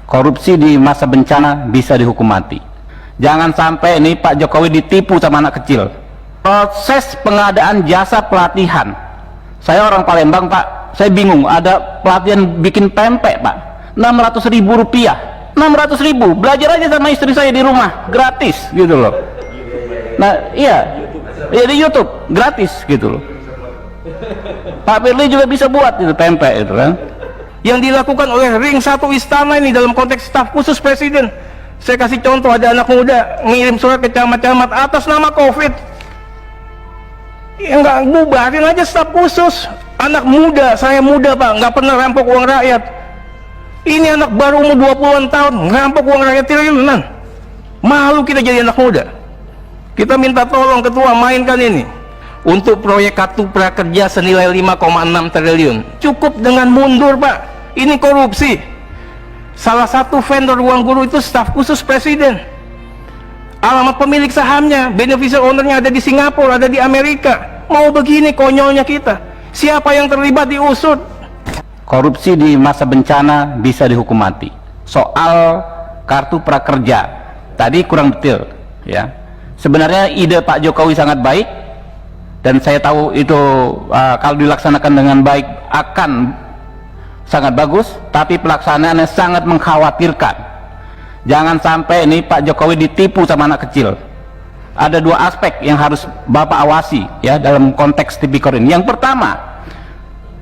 Korupsi di masa bencana bisa dihukum mati. Jangan sampai ini Pak Jokowi ditipu sama anak kecil. Proses pengadaan jasa pelatihan, saya orang Palembang Pak, saya bingung, ada pelatihan bikin pempek Pak, 600.000 rupiah. 600.000, belajar aja sama istri saya di rumah, gratis gitu loh. Nah iya, di YouTube gratis gitu loh. Pak Firly juga bisa buat itu pempek itu kan. Yang dilakukan oleh ring satu istana ini dalam konteks staf khusus presiden. Saya kasih contoh, ada anak muda ngirim surat ke camat-camat atas nama COVID. Ya nggak, bubarin aja staf khusus. Anak muda, saya muda Pak, nggak pernah rampok uang rakyat. Ini anak baru umur 20-an tahun ngerampok uang rakyat triliunan. Malu kita jadi anak muda. Kita minta tolong ketua mainkan ini untuk proyek kartu prakerja senilai 5,6 triliun. Cukup dengan mundur Pak, ini korupsi. Salah satu vendor ruang guru itu staf khusus presiden. Alamat pemilik sahamnya, beneficial ownernya ada di Singapura, ada di Amerika. Mau begini konyolnya kita. Siapa yang terlibat diusut. Korupsi di masa bencana bisa dihukum mati. Soal kartu prakerja tadi kurang detail ya. Sebenarnya ide Pak Jokowi sangat baik, dan saya tahu itu kalau dilaksanakan dengan baik akan sangat bagus, tapi pelaksanaannya sangat mengkhawatirkan. Jangan sampai ini Pak Jokowi ditipu sama anak kecil. Ada dua aspek yang harus Bapak awasi ya dalam konteks tipikor ini. Yang pertama,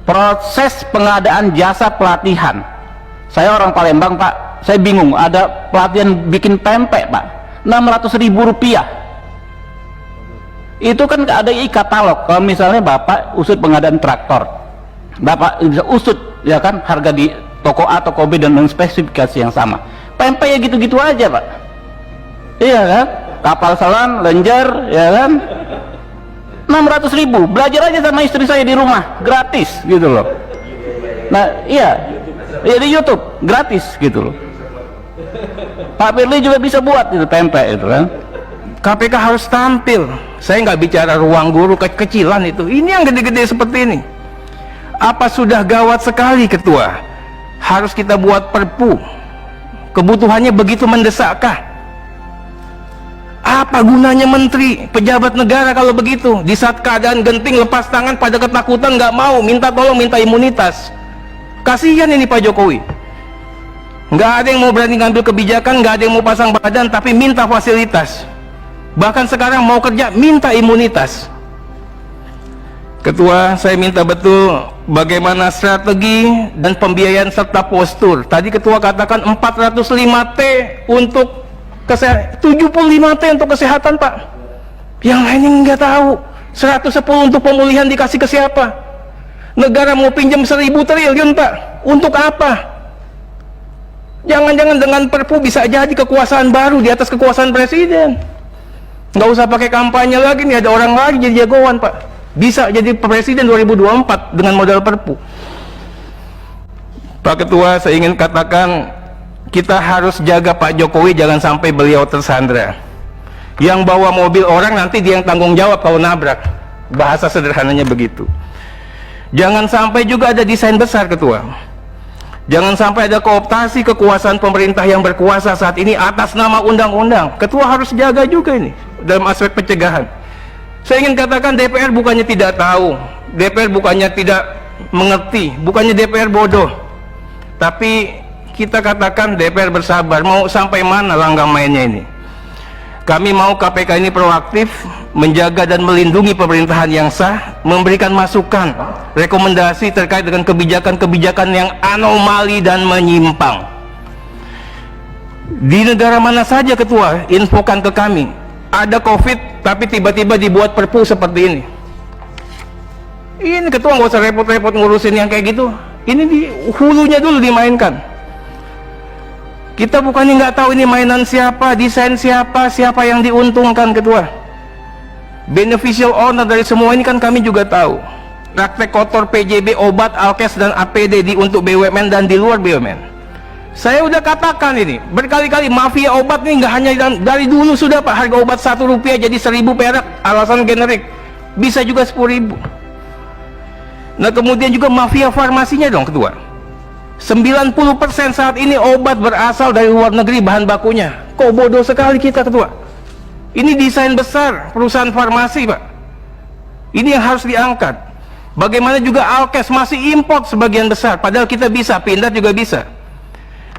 proses pengadaan jasa pelatihan. Saya orang Palembang Pak, saya bingung, ada pelatihan bikin pempek Pak, 600.000 rupiah. Itu kan ada e-katalog. Kalau misalnya Bapak usut pengadaan traktor, Bapak bisa usut ya kan harga di toko A, toko B dengan spesifikasi yang sama. Pempek ya gitu-gitu aja Pak. Iya kan? Kapal selam, lenjer ya kan, 600.000, belajar aja sama istri saya di rumah, gratis gitu loh. Nah iya, di YouTube gratis gitu loh. Pak Firly juga bisa buat itu pempek itu kan. KPK harus tampil. Saya nggak bicara ruang guru kecilan itu. Ini yang gede-gede seperti ini. Apa sudah gawat sekali ketua? Harus kita buat perpu. Kebutuhannya begitu mendesakkah? Apa gunanya menteri, pejabat negara kalau begitu? Di saat keadaan genting lepas tangan pada ketakutan, nggak mau minta tolong, minta imunitas. Kasihan ini Pak Jokowi. Nggak ada yang mau berani ngambil kebijakan, nggak ada yang mau pasang badan, tapi minta fasilitas. Bahkan sekarang mau kerja minta imunitas. Ketua, saya minta betul bagaimana strategi dan pembiayaan serta postur. Tadi ketua katakan 405T untuk kesehatan, 75T untuk kesehatan Pak. Yang lainnya nggak tahu. 110 untuk pemulihan dikasih ke siapa? Negara mau pinjam 1.000 triliun Pak. Untuk apa? Jangan-jangan dengan perpu bisa jadi kekuasaan baru di atas kekuasaan presiden. Nggak usah pakai kampanye lagi nih, ada orang lagi jadi jagoan Pak. Bisa jadi presiden 2024 dengan modal perpu. Pak Ketua, saya ingin katakan kita harus jaga Pak Jokowi jangan sampai beliau tersandra. Yang bawa mobil orang nanti dia yang tanggung jawab kalau nabrak. Bahasa sederhananya begitu. Jangan sampai juga ada desain besar Ketua. Jangan sampai ada kooptasi kekuasaan pemerintah yang berkuasa saat ini atas nama undang-undang. Ketua harus jaga juga ini dalam aspek pencegahan. Saya ingin katakan DPR bukannya tidak tahu, DPR bukannya tidak mengerti, bukannya DPR bodoh. Tapi kita katakan DPR bersabar. Mau sampai mana langkah mainnya ini? Kami mau KPK ini proaktif, menjaga dan melindungi pemerintahan yang sah, memberikan masukan, rekomendasi terkait dengan kebijakan-kebijakan yang anomali dan menyimpang. Di negara mana saja Ketua, infokan ke kami, ada COVID tapi tiba-tiba dibuat perpu seperti ini. Ini Ketua nggak usah repot-repot ngurusin yang kayak gitu. Ini di hulunya dulu dimainkan. Kita bukannya nggak tahu ini mainan siapa, desain siapa, siapa yang diuntungkan Ketua. Beneficial owner dari semua ini kan kami juga tahu. Praktek kotor PJB, obat, alkes dan APD untuk BUMN dan di luar BUMN. Saya udah katakan ini berkali-kali, mafia obat nih nggak hanya dari dulu sudah Pak. Harga obat 1 rupiah jadi 1.000 perak, alasan generik. Bisa juga 10.000. Nah kemudian juga mafia farmasinya dong Ketua. 90% saat ini obat berasal dari luar negeri bahan bakunya. Kok bodoh sekali kita, Ketua. Ini desain besar perusahaan farmasi, Pak. Ini yang harus diangkat. Bagaimana juga Alkes masih import sebagian besar, padahal kita bisa, Pindad juga bisa.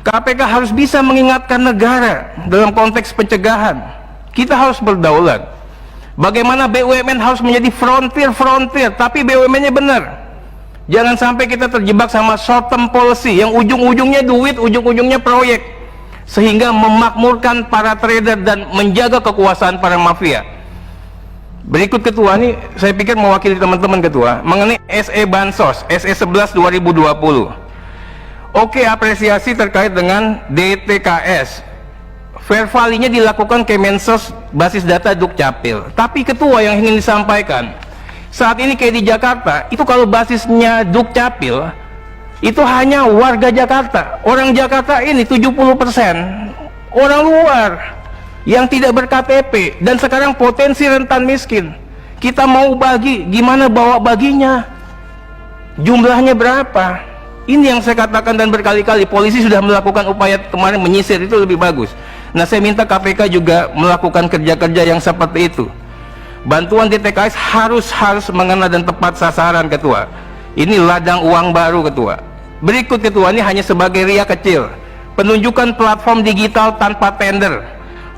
KPK harus bisa mengingatkan negara dalam konteks pencegahan. Kita harus berdaulat. Bagaimana BUMN harus menjadi frontier, tapi BUMN-nya benar. Jangan sampai kita terjebak sama short term policy yang ujung-ujungnya duit, ujung-ujungnya proyek, sehingga memakmurkan para trader dan menjaga kekuasaan para mafia. Berikut, Ketua, ini saya pikir mewakili teman-teman, Ketua, mengenai SE Bansos, SE 11 2020. Oke, apresiasi terkait dengan DTKS. Fair value-nya dilakukan Kemensos basis data Dukcapil. Tapi, Ketua, yang ingin disampaikan, saat ini kayak di Jakarta, itu kalau basisnya Dukcapil, itu hanya warga Jakarta. Orang Jakarta ini 70% orang luar yang tidak ber-KTP, dan sekarang potensi rentan miskin. Kita mau bagi, gimana bawa baginya? Jumlahnya berapa? Ini yang saya katakan, dan berkali-kali polisi sudah melakukan upaya kemarin menyisir, itu lebih bagus. Nah, saya minta KPK juga melakukan kerja-kerja yang seperti itu. Bantuan DTKS harus mengena dan tepat sasaran, Ketua. Ini ladang uang baru, Ketua. Berikut, Ketua, ini hanya sebagai ria kecil. Penunjukan platform digital tanpa tender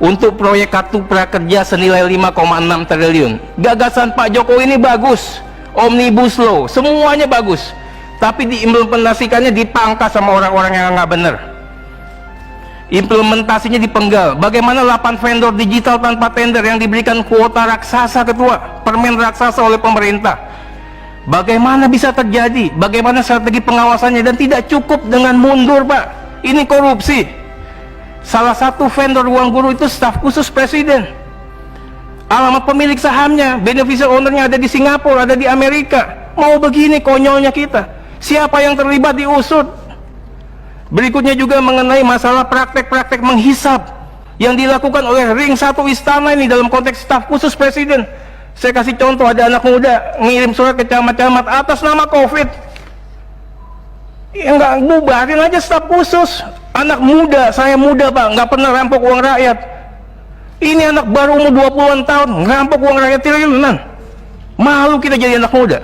untuk proyek kartu prakerja senilai 5,6 triliun. Gagasan Pak Jokowi ini bagus, Omnibus Law, semuanya bagus. Tapi diimplementasikannya dipangkas sama orang-orang yang nggak benar. Implementasinya dipenggal. Bagaimana 8 vendor digital tanpa tender yang diberikan kuota raksasa, Ketua, permen raksasa oleh pemerintah? Bagaimana bisa terjadi? Bagaimana strategi pengawasannya? Dan tidak cukup dengan mundur, Pak. Ini korupsi. Salah satu vendor ruang guru itu staf khusus presiden. Alamat pemilik sahamnya, beneficial ownernya ada di Singapura, ada di Amerika. Mau begini konyolnya kita. Siapa yang terlibat diusut. Berikutnya juga mengenai masalah praktek-praktek menghisap yang dilakukan oleh ring 1 istana ini dalam konteks staf khusus presiden. Saya kasih contoh, ada anak muda ngirim surat ke camat-camat atas nama COVID. Ya nggak, bubarin aja staf khusus. Anak muda, saya muda, Pak, nggak pernah rampok uang rakyat. Ini anak baru umur 20-an tahun ngerampok uang rakyat triliunan. Malu kita jadi anak muda.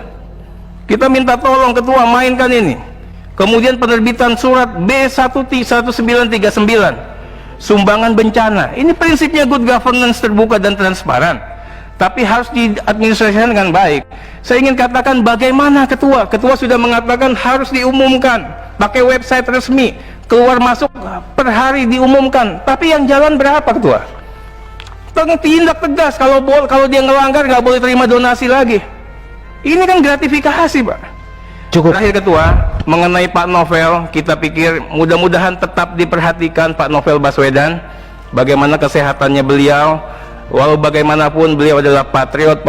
Kita minta tolong, Ketua, mainkan ini. Kemudian penerbitan surat B1939 sumbangan bencana. Ini prinsipnya good governance, terbuka dan transparan, tapi harus diadministrasikan dengan baik. Saya ingin katakan bagaimana, Ketua sudah mengatakan harus diumumkan pakai website resmi, keluar masuk per hari diumumkan. Tapi yang jalan berapa, Ketua? Tindak tegas, kalau dia ngelanggar nggak boleh terima donasi lagi. Ini kan gratifikasi, Pak. Cukup. Terakhir, Ketua, mengenai Pak Novel, kita pikir mudah-mudahan tetap diperhatikan Pak Novel Baswedan, bagaimana kesehatannya beliau. Walau bagaimanapun beliau adalah patriot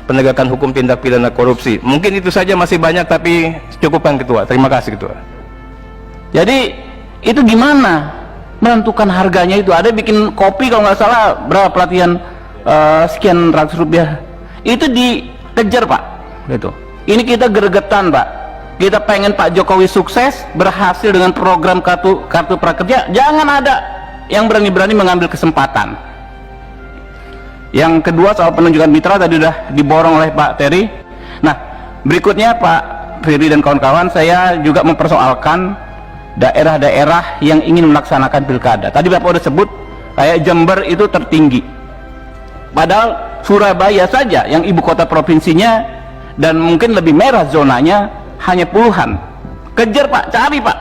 penegakan hukum tindak pidana korupsi. Mungkin itu saja, masih banyak tapi cukupkan, Ketua. Terima kasih, Ketua. Jadi itu gimana menentukan harganya? Itu ada bikin kopi kalau nggak salah berapa pelatihan sekian ratus rupiah, itu dikejar, Pak. Gitu. Ini kita gregetan, Pak. Kita pengen Pak Jokowi sukses, berhasil dengan program kartu prakerja. Jangan ada yang berani-berani mengambil kesempatan. Yang kedua, soal penunjukan mitra tadi sudah diborong oleh Pak Terry. Nah, berikutnya Pak Firly dan kawan-kawan, saya juga mempersoalkan daerah-daerah yang ingin melaksanakan pilkada. Tadi Bapak udah sebut kayak Jember itu tertinggi, padahal Surabaya saja yang ibu kota provinsinya dan mungkin lebih merah zonanya hanya puluhan. Kejar, Pak, cari, Pak.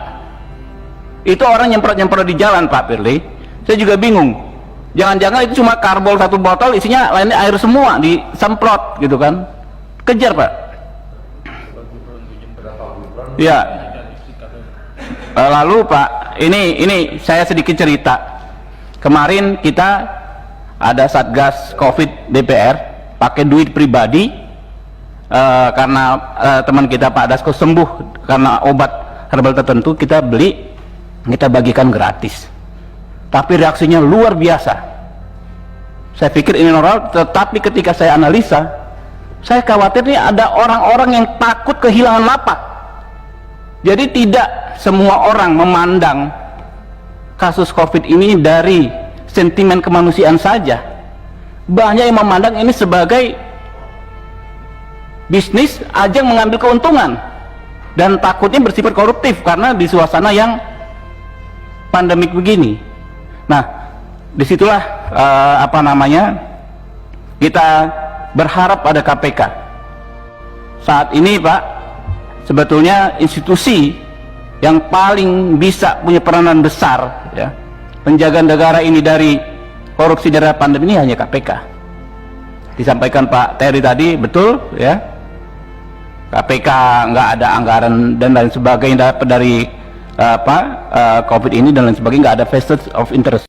Itu orang nyemprot-nyemprot di jalan, Pak Firly. Saya juga bingung, jangan-jangan itu cuma karbol satu botol, isinya lainnya air semua, disemprot gitu kan. Kejar, Pak. Ya. Lalu, Pak, ini saya sedikit cerita. Kemarin kita ada Satgas Covid DPR pakai duit pribadi, karena teman kita Pak Dasko sembuh karena obat herbal tertentu, kita beli, kita bagikan gratis. Tapi reaksinya luar biasa. Saya pikir ini normal, tetapi ketika saya analisa, saya khawatir nih ada orang-orang yang takut kehilangan lapak. Jadi tidak semua orang memandang kasus COVID ini dari sentimen kemanusiaan saja. Banyak yang memandang ini sebagai bisnis, ajang mengambil keuntungan, dan takutnya bersifat koruptif karena di suasana yang pandemik begini. Nah, disitulah kita berharap pada KPK. Saat ini Pak, sebetulnya institusi yang paling bisa punya peranan besar ya, penjaga negara ini dari korupsi dari pandemi ini hanya KPK. Disampaikan Pak Terry tadi betul ya, KPK nggak ada anggaran dan lain sebagainya dapat dari COVID ini dan lain sebagainya, nggak ada vested of interest.